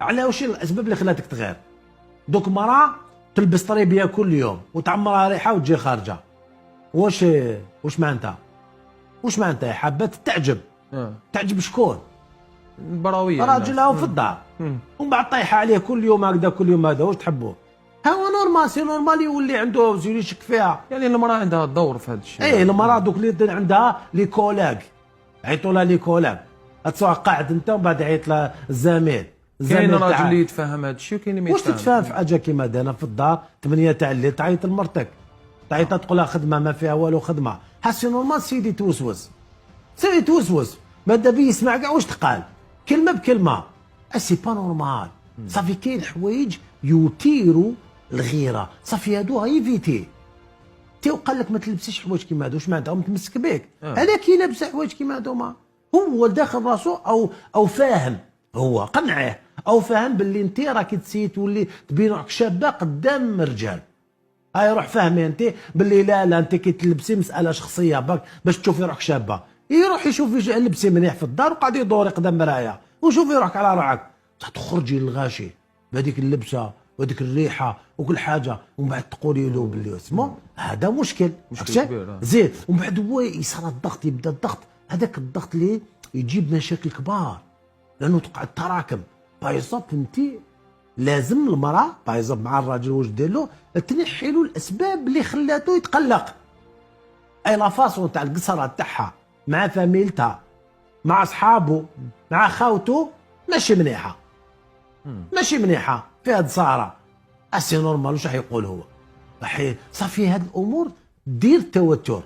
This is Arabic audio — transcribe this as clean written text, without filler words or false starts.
على واش الاسباب اللي خلاتك تغير؟ دوك مراه تلبس طريبيه كل يوم وتعمرها ريحه وتجي خارجه، واش معناتها؟ واش معناتها؟ حابه تعجب. تعجب شكون؟ البراويه راجلها وفي الدار، ومن بعد طايحه عليه كل يوم هكذا كل يوم هذا، واش تحبوه؟ ها هو نورمال، سي نورمال يولي عنده زي يشك فيها. يعني المراه عندها دور في هذا الشيء. ايه المراه دوك اللي عندها لي كولاج، عيطوا لها لي كولاج، تسوى قاعد انت ومن بعد يعيط لها الزميل. كاين راجل اللي يتفهم هذا الشيء وكاين اللي ما يتفهم. واش تتفاهم في حاجه كيما هذا؟ انا في الدار 8 تاع الليل تعيط لمرتك، تعيط تقول لها خدمه ما فيها والو خدمه، حسي نورمال سيدي توسوس، سيدي توسوس، ماذا بيه يسمع كاع واش تقال كلمه بكلمه. سي با نورمال. صافي كاين حوايج يثيروا الغيره، صافي هادو ايفيتي. تي وقال لك ما تلبسيش حوايج كيما هادو، واش معناتها؟ متمسك بك على كي لابسه حوايج كيما هادو. هو داخل راسو او فاهم، هو قنعه او فاهم باللي انت راكي تسي تولي تبين روحك شابه قدام رجال. هاي روح فاهمي انت باللي لا انت كي تلبسي مساله شخصيه باش تشوفي روحك شابه. يروح يشوف لبسي مليح في الدار وقاعد يدور قدام مرايه وشوفي روحك على روحك، تخرجي للغاشي بهذيك اللبسه وهذيك الريحه وكل حاجه، ومن بعد تقولي له باللي اسمه هذا مشكل كبير. زين. ومن بعد هو يصير الضغط، يبدا الضغط، هذاك الضغط اللي يجيب مشاكل كبار لانه تقعد تراكم. بايزوب انت لازم المراه بايزوب مع الراجل واش دير له؟ تنحي له الاسباب اللي خلاته يتقلق. اي لا فاصون تاع القصره تاعها مع فاميلتها مع اصحابه مع خاوته ماشي مليحه، ماشي مليحه في هاد السهره. اسي نورمال واش راح يقول هو؟ راح صافي هاد الامور دير توتر.